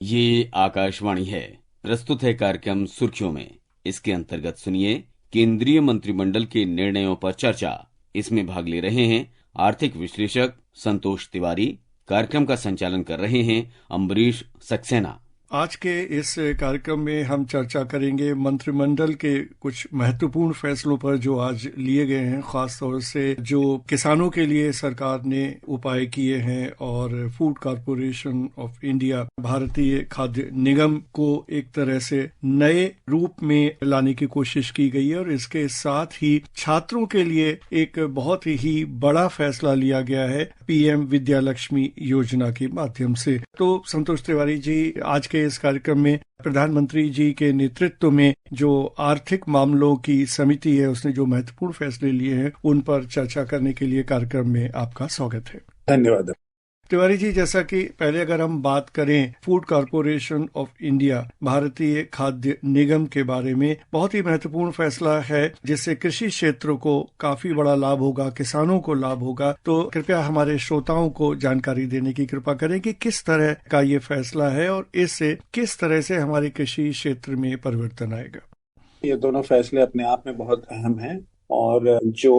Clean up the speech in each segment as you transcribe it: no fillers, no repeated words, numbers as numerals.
ये आकाशवाणी है। प्रस्तुत है कार्यक्रम सुर्खियों में। इसके अंतर्गत सुनिए केंद्रीय मंत्रिमंडल के निर्णयों पर चर्चा। इसमें भाग ले रहे हैं आर्थिक विश्लेषक संतोष तिवारी। कार्यक्रम का संचालन कर रहे हैं अम्बरीश सक्सेना। आज के इस कार्यक्रम में हम चर्चा करेंगे मंत्रिमंडल के कुछ महत्वपूर्ण फैसलों पर जो आज लिए गए हैं, खास तौर से जो किसानों के लिए सरकार ने उपाय किए हैं और फूड कॉरपोरेशन ऑफ इंडिया, भारतीय खाद्य निगम को एक तरह से नए रूप में लाने की कोशिश की गई है। और इसके साथ ही छात्रों के लिए एक बहुत ही बड़ा फैसला लिया गया है पीएम विद्या लक्ष्मी योजना के माध्यम से। तो संतोष तिवारी जी, आज के इस कार्यक्रम में प्रधानमंत्री जी के नेतृत्व में जो आर्थिक मामलों की समिति है, उसने जो महत्वपूर्ण फैसले लिए हैं उन पर चर्चा करने के लिए कार्यक्रम में आपका स्वागत है। धन्यवाद। तिवारी जी, जैसा कि पहले अगर हम बात करें फूड कॉरपोरेशन ऑफ इंडिया, भारतीय खाद्य निगम के बारे में, बहुत ही महत्वपूर्ण फैसला है जिससे कृषि क्षेत्र को काफी बड़ा लाभ होगा, किसानों को लाभ होगा। तो कृपया हमारे श्रोताओं को जानकारी देने की कृपा करें कि किस तरह का ये फैसला है और इससे किस तरह से हमारे कृषि क्षेत्र में परिवर्तन आएगा। ये दोनों फैसले अपने आप में बहुत अहम हैं और जो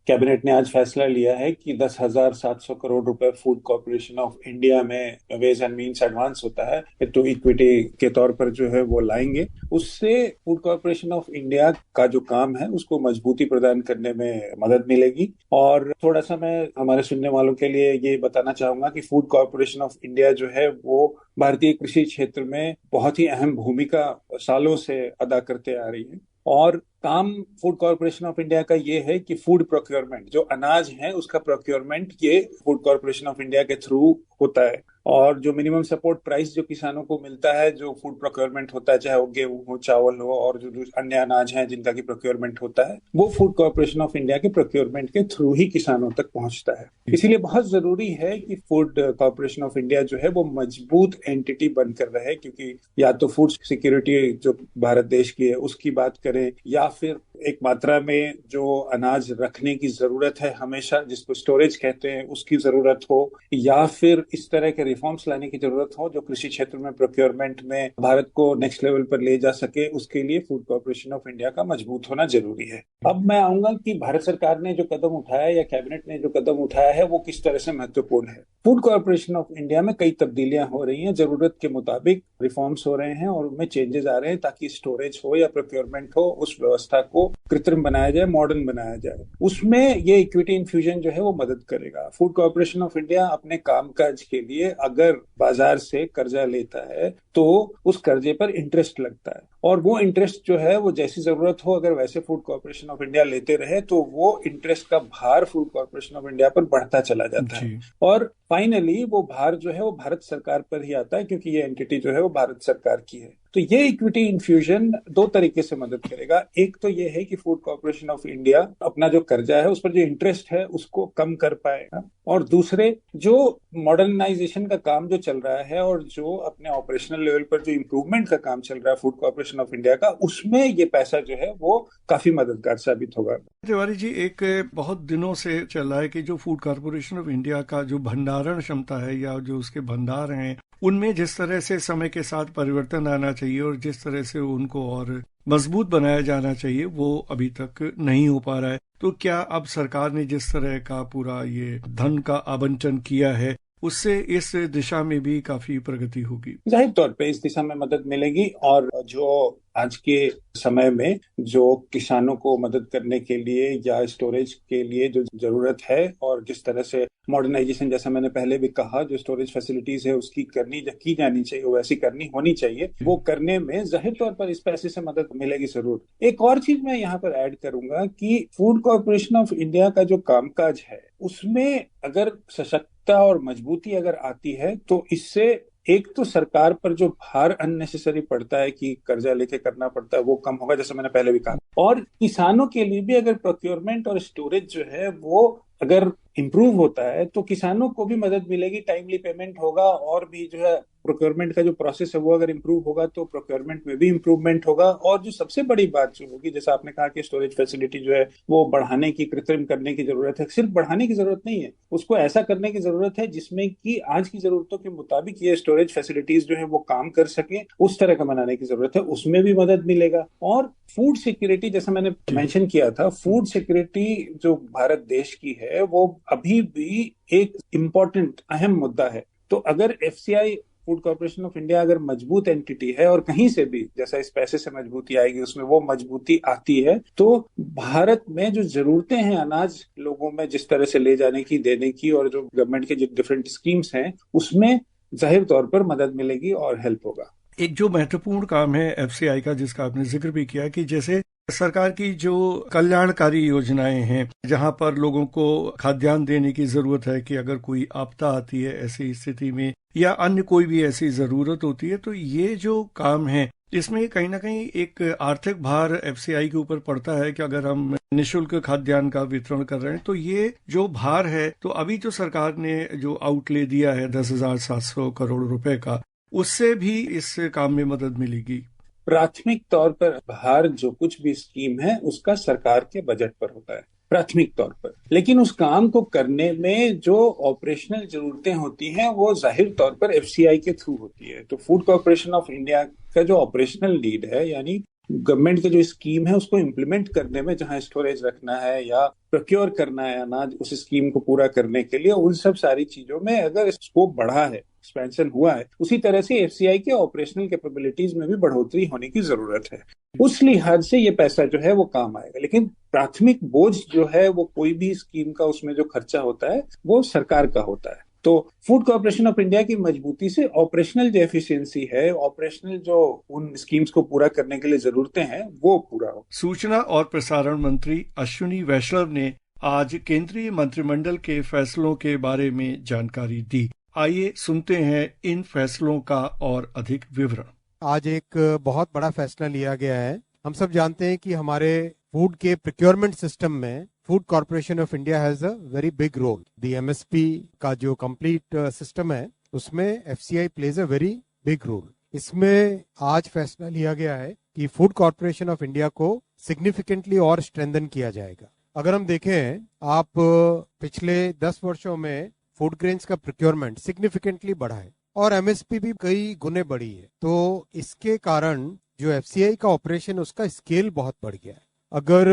कैबिनेट ने आज फैसला लिया है कि 10,700 करोड़ रुपए फूड कॉर्पोरेशन ऑफ इंडिया में वेज एंड मीन्स एडवांस होता है तो इक्विटी के तौर पर जो है वो लाएंगे, उससे फूड कॉर्पोरेशन ऑफ इंडिया का जो काम है उसको मजबूती प्रदान करने में मदद मिलेगी। और थोड़ा सा मैं हमारे सुनने वालों के लिए ये बताना चाहूंगा कि फूड कॉर्पोरेशन ऑफ इंडिया जो है वो भारतीय कृषि क्षेत्र में बहुत ही अहम भूमिका सालों से अदा करते आ रही है। और काम फूड कॉर्पोरेशन ऑफ इंडिया का ये है कि फूड प्रोक्योरमेंट, जो अनाज है उसका प्रोक्योरमेंट ये फूड कॉर्पोरेशन ऑफ इंडिया के थ्रू होता है। और जो मिनिमम सपोर्ट प्राइस जो किसानों को मिलता है, जो फूड प्रोक्योरमेंट होता है, चाहे वो गेहूं हो, चावल हो और जो अन्य अनाज हैं जिनका की प्रोक्योरमेंट होता है, वो फूड कॉर्पोरेशन ऑफ इंडिया के प्रोक्योरमेंट के थ्रू ही किसानों तक पहुंचता है। इसीलिए बहुत जरूरी है कि फूड कॉर्पोरेशन ऑफ इंडिया जो है वो मजबूत एंटिटी बनकर रहे, क्योंकि या तो फूड सिक्योरिटी जो भारत देश की है उसकी बात करें, या फिर एक मात्रा में जो अनाज रखने की जरूरत है हमेशा, जिसको स्टोरेज कहते हैं, उसकी जरूरत हो, या फिर इस तरह के रिफॉर्म्स लाने की जरूरत हो जो कृषि क्षेत्र में प्रोक्योरमेंट में भारत को नेक्स्ट लेवल पर ले जा सके, उसके लिए फूड कॉर्पोरेशन ऑफ इंडिया का मजबूत होना जरूरी है। अब मैं आऊंगा कि भारत सरकार ने जो कदम उठाया या कैबिनेट ने जो कदम उठाया है वो किस तरह से महत्वपूर्ण है। फूड कॉर्पोरेशन ऑफ इंडिया में कई तब्दीलियां हो रही हैं, जरूरत के मुताबिक रिफॉर्म्स हो रहे हैं और उनमें चेंजेस आ रहे हैं ताकि स्टोरेज हो या प्रोक्योरमेंट हो, उस व्यवस्था को कृत्रिम बनाया जाए, मॉडर्न बनाया जाए। उसमें ये इक्विटी इन्फ्यूजन जो है वो मदद करेगा। फूड कॉर्पोरेशन ऑफ इंडिया अपने कामकाज के लिए अगर बाजार से कर्जा लेता है तो उस कर्जे पर इंटरेस्ट लगता है, और वो इंटरेस्ट जो है वो जैसी जरूरत हो, अगर वैसे फूड कॉर्पोरेशन ऑफ इंडिया लेते रहे तो वो इंटरेस्ट का भार फूड कॉर्पोरेशन ऑफ इंडिया पर बढ़ता चला जाता है। और फाइनली वो भार जो है वो भारत सरकार पर ही आता है, क्योंकि ये एंटिटी जो है वो भारत सरकार की है। तो ये इक्विटी इन्फ्यूजन दो तरीके से मदद करेगा। एक तो ये है कि फूड कॉर्पोरेशन ऑफ इंडिया अपना जो कर्जा है उस पर जो इंटरेस्ट है उसको कम कर पाएगा, और दूसरे जो मॉडर्नाइजेशन का काम जो चल रहा है और जो अपने ऑपरेशनल लेवल पर जो इम्प्रूवमेंट का काम चल रहा है फूड कॉर्पोरेशन ऑफ इंडिया का, उसमें ये पैसा जो है वो काफी मददगार साबित होगा। तिवारी जी, एक बहुत दिनों से चल रहा है कि जो फूड कॉर्पोरेशन ऑफ इंडिया का जो भंडारण क्षमता है या जो उसके भंडार हैं, उनमें जिस तरह से समय के साथ परिवर्तन आना चाहिए और जिस तरह से उनको और मजबूत बनाया जाना चाहिए, वो अभी तक नहीं हो पा रहा है। तो क्या अब सरकार ने जिस तरह का पूरा ये धन का आवंटन किया है, उससे इस दिशा में भी काफी प्रगति होगी? जाहिर तौर पे इस दिशा में मदद मिलेगी, और जो आज के समय में जो किसानों को मदद करने के लिए या स्टोरेज के लिए जो जरूरत है, और जिस तरह से मॉडर्नाइजेशन, जैसा मैंने पहले भी कहा, जो स्टोरेज फैसिलिटीज है उसकी की जानी चाहिए, वैसी करनी होनी चाहिए, वो करने में जाहिर तौर पर इस पैसे से मदद मिलेगी जरूर। एक और चीज मैं यहाँ पर ऐड करूंगा कि फूड कॉर्पोरेशन ऑफ इंडिया का जो कामकाज है उसमें अगर सशक्तता और मजबूती अगर आती है तो इससे एक तो सरकार पर जो भार अननेसेसरी पड़ता है कि कर्जा लेके करना पड़ता है वो कम होगा, जैसे मैंने पहले भी कहा, और किसानों के लिए भी अगर प्रोक्योरमेंट और स्टोरेज जो है वो अगर इम्प्रूव होता है तो किसानों को भी मदद मिलेगी, टाइमली पेमेंट होगा और भी जो है प्रोक्योरमेंट का जो प्रोसेस है वो अगर इम्प्रूव होगा तो प्रोक्योरमेंट में भी इम्प्रूवमेंट होगा। और जो सबसे बड़ी बात जो होगी, जैसा आपने कहा कि स्टोरेज फैसिलिटी जो है वो बढ़ाने की, कृत्रिम करने की जरूरत है। सिर्फ बढ़ाने की जरूरत नहीं है, उसको ऐसा करने की जरूरत है जिसमें कि आज की जरूरतों के मुताबिक ये स्टोरेज फैसिलिटीज जो है वो काम कर सके, उस तरह का बनाने की जरूरत है। उसमें भी मदद मिलेगा। और फूड सिक्योरिटी, जैसा मैंने मेंशन किया था, फूड सिक्योरिटी जो भारत देश की है वो अभी भी एक इम्पोर्टेंट अहम मुद्दा है। तो अगर FCI, food corporation of India, अगर मजबूत एंटिटी है और कहीं से भी जैसा इस पैसे से मजबूती आएगी उसमें वो मजबूती आती है, तो भारत में जो जरूरतें हैं अनाज लोगों में जिस तरह से ले जाने की, देने की, और जो गवर्नमेंट के जो डिफरेंट स्कीम्स हैं उसमें जाहिर तौर पर मदद मिलेगी और हेल्प होगा। एक जो महत्वपूर्ण काम है एफसीआई का, जिसका आपने जिक्र भी किया, कि जैसे सरकार की जो कल्याणकारी योजनाएं हैं, जहां पर लोगों को खाद्यान्न देने की जरूरत है, कि अगर कोई आपदा आती है ऐसी स्थिति में या अन्य कोई भी ऐसी जरूरत होती है, तो ये जो काम है इसमें कहीं ना कहीं एक आर्थिक भार एफसीआई के ऊपर पड़ता है कि अगर हम निशुल्क खाद्यान्न का वितरण कर रहे हैं तो ये जो भार है, तो अभी जो सरकार ने जो आउटले दिया है 10,700 करोड़ रुपए का, उससे भी इस काम में मदद मिलेगी। प्राथमिक तौर पर भार जो कुछ भी स्कीम है उसका सरकार के बजट पर होता है प्राथमिक तौर पर, लेकिन उस काम को करने में जो ऑपरेशनल जरूरतें होती हैं वो जाहिर तौर पर एफसीआई के थ्रू होती है। तो फूड कॉर्पोरेशन ऑफ इंडिया का जो ऑपरेशनल लीड है, यानी गवर्नमेंट की जो स्कीम है उसको इम्प्लीमेंट करने में, जहां स्टोरेज रखना है या प्रोक्योर करना है अनाज उस स्कीम को पूरा करने के लिए, उन सब सारी चीजों में अगर स्कोप बढ़ा है, एक्सपेंशन हुआ है, उसी तरह से एफसीआई के ऑपरेशनल कैपेबिलिटीज में भी बढ़ोतरी होने की जरूरत है। उस लिहाज से ये पैसा जो है वो काम आएगा। लेकिन प्राथमिक बोझ जो है वो कोई भी स्कीम का, उसमें जो खर्चा होता है वो सरकार का होता है। तो फूड कॉर्पोरेशन ऑफ इंडिया की मजबूती से ऑपरेशनल जो एफिशिएंसी है, ऑपरेशनल जो उन स्कीम्स को पूरा करने के लिए जरूरतें हैं वो पूरा हो। सूचना और प्रसारण मंत्री अश्विनी वैष्णव ने आज केंद्रीय मंत्रिमंडल के फैसलों के बारे में जानकारी दी। आइए सुनते हैं इन फैसलों का और अधिक विवरण। आज एक बहुत बड़ा फैसला लिया गया है। हम सब जानते हैं कि हमारे फूड के प्रोक्योरमेंट सिस्टम में food corporation of India has a very big role. The MSP का जो कंप्लीट सिस्टम है उसमें FCI plays a very big role. इसमें आज फैसला लिया गया है कि फूड कॉर्पोरेशन ऑफ इंडिया को सिग्निफिकेंटली और स्ट्रेंथन किया जाएगा। अगर हम देखें, आप पिछले 10 वर्षों में फूड ग्रेन्स का प्रोक्योरमेंट सिग्निफिकेंटली बढ़ा है और एमएसपी भी कई गुने बढ़ी है। तो इसके कारण जो एफसीआई का ऑपरेशन, उसका स्केल बहुत बढ़ गया है। अगर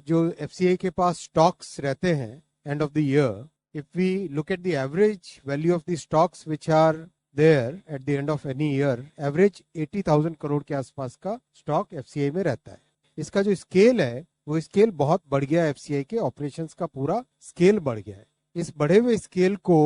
जो एफसीआई के पास स्टॉक्स रहते हैं end of the year, if we look at the average value of the stocks which are there at the end of any year, average 80,000 crore के आसपास का स्टॉक एफसीआई में रहता है। इसका जो स्केल है वो स्केल बहुत बढ़ गया है। एफसीआई के ऑपरेशंस का पूरा स्केल बढ़ गया है। इस बढ़े हुए स्केल को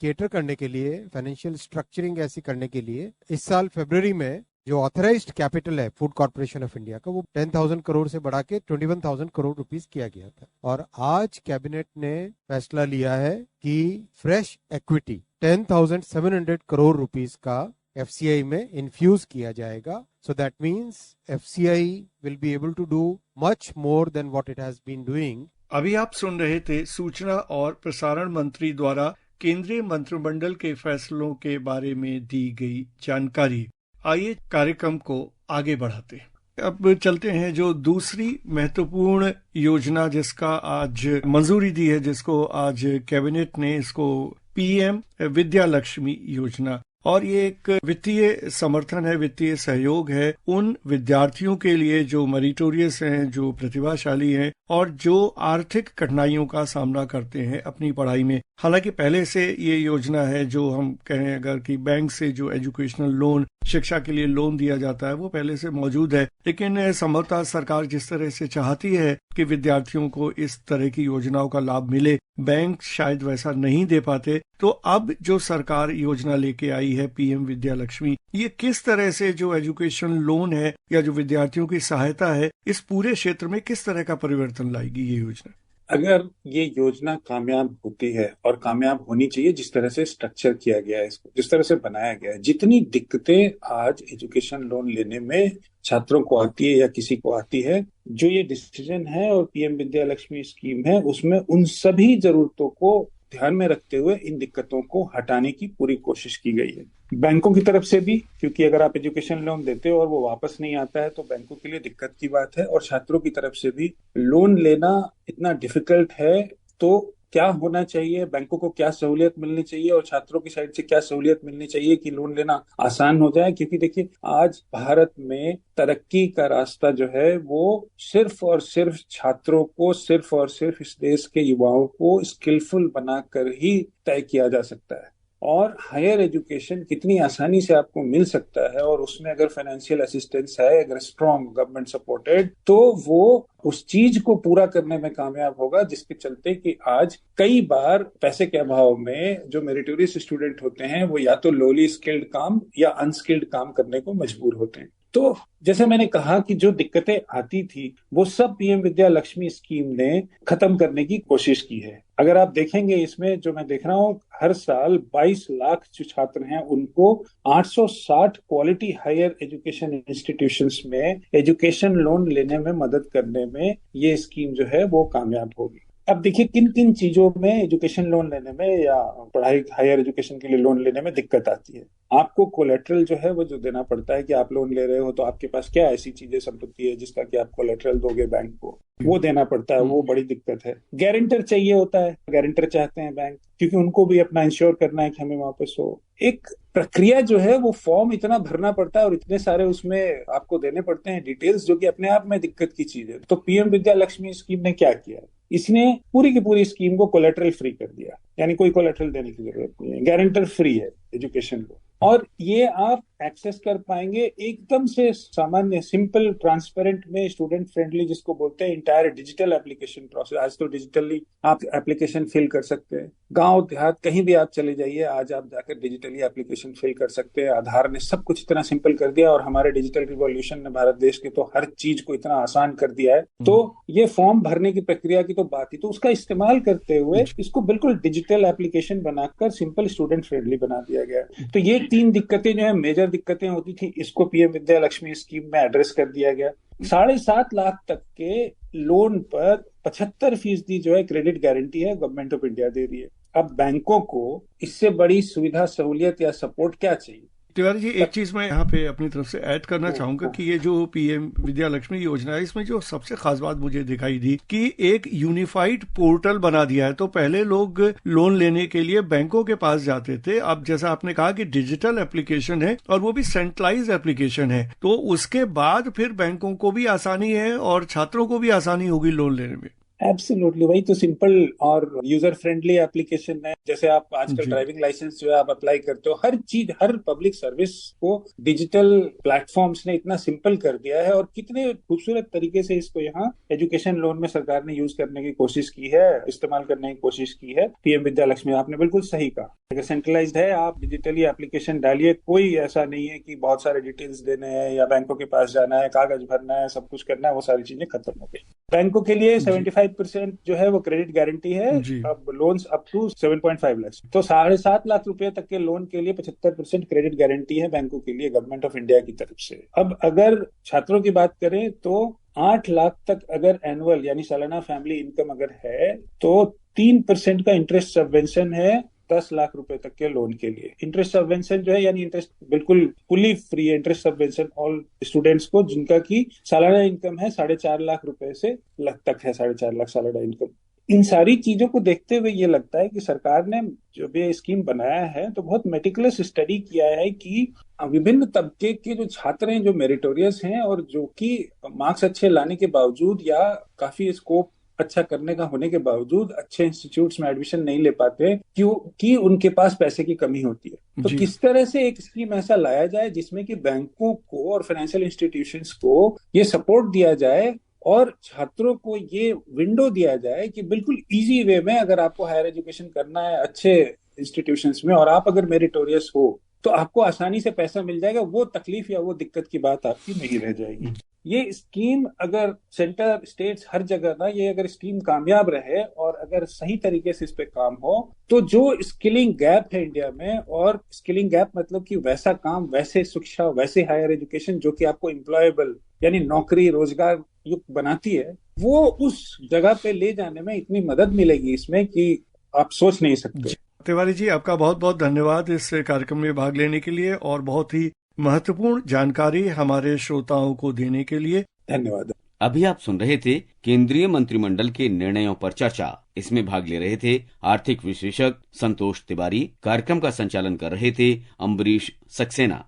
केटर करने के लिए, फाइनेंशियल स्ट्रक्चरिंग ऐसी करने के लिए, इस साल फरवरी में जो ऑथराइज्ड कैपिटल है फूड कॉर्पोरेशन ऑफ इंडिया का, वो 10,000 करोड़ से बढ़ा के 21,000 करोड़ रुपीस किया गया था। और आज कैबिनेट ने फैसला लिया है कि फ्रेश इक्विटी 10,700 करोड़ रुपीस का एफसीआई में इन्फ्यूज किया जाएगा। So that means FCI will be able to do much more than what it has been doing. अभी आप सुन रहे थे सूचना और प्रसारण मंत्री द्वारा केंद्रीय मंत्रिमंडल के फैसलों के बारे में दी गई जानकारी। आइए कार्यक्रम को आगे बढ़ाते हैं। अब चलते हैं जो दूसरी महत्वपूर्ण योजना जिसका आज मंजूरी दी है, जिसको आज कैबिनेट ने, इसको पीएम विद्या लक्ष्मी योजना, और ये एक वित्तीय समर्थन है, वित्तीय सहयोग है उन विद्यार्थियों के लिए जो मरिटोरियस हैं, जो प्रतिभाशाली हैं और जो आर्थिक कठिनाइयों का सामना करते हैं अपनी पढ़ाई में। हालांकि पहले से ये योजना है, जो हम कहें अगर कि बैंक से जो एजुकेशनल लोन, शिक्षा के लिए लोन दिया जाता है, वो पहले से मौजूद है। लेकिन संभवतः सरकार जिस तरह से चाहती है कि विद्यार्थियों को इस तरह की योजनाओं का लाभ मिले, बैंक शायद वैसा नहीं दे पाते। तो अब जो सरकार योजना लेके आई है पीएम विद्या लक्ष्मी, ये किस तरह से जो एजुकेशन लोन है या जो विद्यार्थियों की सहायता है, इस पूरे क्षेत्र में किस तरह का परिवर्तन लाएगी ये योजना? अगर ये योजना कामयाब होती है, और कामयाब होनी चाहिए जिस तरह से स्ट्रक्चर किया गया है, इसको जिस तरह से बनाया गया है, जितनी दिक्कतें आज एजुकेशन लोन लेने में छात्रों को आती है या किसी को आती है, जो ये डिसीजन है और पीएम विद्या लक्ष्मी स्कीम है, उसमें उन सभी जरूरतों को ध्यान में रखते हुए इन दिक्कतों को हटाने की पूरी कोशिश की गई है। बैंकों की तरफ से भी, क्योंकि अगर आप एजुकेशन लोन देते हो और वो वापस नहीं आता है तो बैंकों के लिए दिक्कत की बात है, और छात्रों की तरफ से भी लोन लेना इतना डिफिकल्ट है। तो क्या होना चाहिए, बैंकों को क्या सहूलियत मिलनी चाहिए और छात्रों की साइड से क्या सहूलियत मिलनी चाहिए कि लोन लेना आसान हो जाए? क्योंकि देखिए, आज भारत में तरक्की का रास्ता जो है वो सिर्फ और सिर्फ छात्रों को, सिर्फ और सिर्फ इस देश के युवाओं को स्किलफुल बनाकर ही तय किया जा सकता है। और हायर एजुकेशन कितनी आसानी से आपको मिल सकता है, और उसमें अगर फाइनेंशियल असिस्टेंस है, अगर स्ट्रॉन्ग गवर्नमेंट सपोर्टेड, तो वो उस चीज को पूरा करने में कामयाब होगा, जिसके चलते कि आज कई बार पैसे के अभाव में जो मेरिटोरियस स्टूडेंट होते हैं वो या तो लोली स्किल्ड काम या अनस्किल्ड काम करने को मजबूर होते हैं। तो जैसे मैंने कहा कि जो दिक्कतें आती थी वो सब पीएम विद्या लक्ष्मी स्कीम ने खत्म करने की कोशिश की है। अगर आप देखेंगे इसमें जो मैं देख रहा हूँ, हर साल 22 लाख जो छात्र हैं उनको 860 क्वालिटी हायर एजुकेशन इंस्टीट्यूशंस में एजुकेशन लोन लेने में मदद करने में ये स्कीम जो है वो कामयाब होगी। अब देखिए, किन किन चीजों में एजुकेशन लोन लेने में या पढ़ाई हायर एजुकेशन के लिए लोन लेने में दिक्कत आती है। आपको कोलेट्रल जो है वो जो देना पड़ता है कि आप लोन ले रहे हो तो आपके पास क्या ऐसी चीजें, संपत्ति है जिसका कि आप कोलेट्रल दोगे बैंक को, वो देना पड़ता है, वो बड़ी दिक्कत है। गारंटर चाहिए होता है, गारंटर चाहते हैं बैंक, क्योंकि उनको भी अपना इंश्योर करना है कि हमें वापस हो। एक प्रक्रिया जो है वो फॉर्म इतना भरना पड़ता है और इतने सारे उसमें आपको देने पड़ते हैं डिटेल्स, जो कि अपने आप में दिक्कत की चीज है। तो पीएम विद्या लक्ष्मी स्कीम ने क्या किया, इसने पूरी की पूरी स्कीम को कोलेटरल फ्री कर दिया, यानी कोई कोलेटरल देने की जरूरत नहीं है, गारंटर फ्री है एजुकेशन को, और ये आप एक्सेस कर पाएंगे एकदम से सामान्य, सिंपल, ट्रांसपेरेंट में, स्टूडेंट फ्रेंडली जिसको बोलते हैं, इंटायर डिजिटल एप्लीकेशन प्रोसेस। आज तो डिजिटली आप एप्लीकेशन फिल कर सकते हैं, गांव देहात कहीं भी आप चले जाइए, आज आप जाकर डिजिटली एप्लीकेशन फिल कर सकते हैं। आधार ने सब कुछ इतना सिंपल कर दिया, और हमारे डिजिटल रिवॉल्यूशन ने भारत देश के तो हर चीज को इतना आसान कर दिया है। तो ये फॉर्म भरने की प्रक्रिया की तो बात ही, तो उसका इस्तेमाल करते हुए इसको बिल्कुल डिजिटल एप्लीकेशन बनाकर सिंपल, स्टूडेंट फ्रेंडली बना दिया गया। तो ये 3 दिक्कतें जो है, मेजर दिक्कतें होती थी, इसको पीएम विद्या लक्ष्मी स्कीम में एड्रेस कर दिया गया। 7.5 लाख तक के लोन पर 75% जो है क्रेडिट गारंटी है, गवर्नमेंट ऑफ इंडिया दे रही है। अब बैंकों को इससे बड़ी सुविधा, सहूलियत या सपोर्ट क्या चाहिए? तिवारी जी, एक चीज मैं यहाँ पे अपनी तरफ से ऐड करना चाहूंगा कि ये जो पीएम विद्या लक्ष्मी योजना है, इसमें जो सबसे खास बात मुझे दिखाई दी कि एक यूनिफाइड पोर्टल बना दिया है। तो पहले लोग लोन लेने के लिए बैंकों के पास जाते थे, अब जैसा आपने कहा कि डिजिटल एप्लीकेशन है और वो भी सेंट्रलाइज एप्लीकेशन है, तो उसके बाद फिर बैंकों को भी आसानी है और छात्रों को भी आसानी होगी लोन लेने में। एब्सोल्युटली, वही तो सिंपल और यूजर फ्रेंडली एप्लीकेशन है। जैसे आप आजकल ड्राइविंग लाइसेंस जो है आप अप्लाई करते हो, हर चीज, हर पब्लिक सर्विस को डिजिटल प्लेटफॉर्म्स ने इतना सिंपल कर दिया है, और कितने खूबसूरत तरीके से इसको यहाँ एजुकेशन लोन में सरकार ने यूज करने की कोशिश की है, इस्तेमाल करने की कोशिश की है पीएम विद्या लक्ष्मी। आपने बिल्कुल सही कहा, अगर सेंट्रलाइज्ड है, आप डिजिटली एप्लीकेशन डालिए, कोई ऐसा नहीं है कि बहुत सारे डिटेल्स देने हैं या बैंकों के पास जाना है, कागज भरना है, सब कुछ करना है, वो सारी चीजें खत्म हो गई। बैंकों के लिए 75% जो है वो क्रेडिट गारंटी है, अब लोन्स अप टू 7.5 लाख, तो 7.5 लाख रुपए तक के लोन के लिए 75% क्रेडिट गारंटी है बैंकों के लिए, गवर्नमेंट ऑफ इंडिया की तरफ से। अब अगर छात्रों की बात करें तो 8 लाख तक अगर एनुअल यानी सालाना फैमिली इनकम अगर है तो 3% का इंटरेस्ट सबवेंशन है 10 लाख रुपए तक के लोन के लिए। इंटरेस्ट सबवेंशन जो है, यानी इंटरेस्ट बिल्कुल फुली फ्री है, इंटरेस्ट सबवेंशन ऑल स्टूडेंट्स को जिनका की सालाना इनकम है 4.5 लाख रुपए से तक है, 4.5 लाख सालाना इनकम। इन सारी चीजों को देखते हुए ये लगता है कि सरकार ने जो भी स्कीम बनाया है तो बहुत मेटिकुलस स्टडी किया है कि विभिन्न तबके के जो छात्र हैं, जो मेरिटोरियस हैं और जो कि मार्क्स अच्छे लाने के बावजूद या काफी स्कोप अच्छा करने का होने के बावजूद अच्छे इंस्टीट्यूट्स में एडमिशन नहीं ले पाते, क्योंकि उनके पास पैसे की कमी होती है। तो किस तरह से एक स्कीम ऐसा लाया जाए जिसमें कि बैंकों को और फाइनेंशियल इंस्टीट्यूशंस को ये सपोर्ट दिया जाए और छात्रों को ये विंडो दिया जाए कि बिल्कुल इजी वे में अगर आपको हायर एजुकेशन करना है अच्छे इंस्टीट्यूशंस में और आप अगर मेरिटोरियस हो तो आपको आसानी से पैसा मिल जाएगा, वो तकलीफ या वो दिक्कत की बात आपकी नहीं रह जाएगी। ये स्कीम अगर सेंटर, स्टेट्स, हर जगह ना, ये अगर स्कीम कामयाब रहे और अगर सही तरीके से इस पे काम हो तो जो स्किलिंग गैप है इंडिया में, और स्किलिंग गैप मतलब कि वैसा काम, वैसे शिक्षा, वैसे हायर एजुकेशन जो कि आपको एम्प्लॉयबल यानी नौकरी रोजगार युक्त बनाती है, वो उस जगह पे ले जाने में इतनी मदद मिलेगी इसमें कि आप सोच नहीं सकते। तिवारी जी, आपका बहुत बहुत धन्यवाद इस कार्यक्रम में भाग लेने के लिए और बहुत ही महत्वपूर्ण जानकारी हमारे श्रोताओं को देने के लिए। धन्यवाद। अभी आप सुन रहे थे केंद्रीय मंत्रिमंडल के निर्णयों पर चर्चा। इसमें भाग ले रहे थे आर्थिक विश्लेषक संतोष तिवारी। कार्यक्रम का संचालन कर रहे थे अम्बरीश सक्सेना।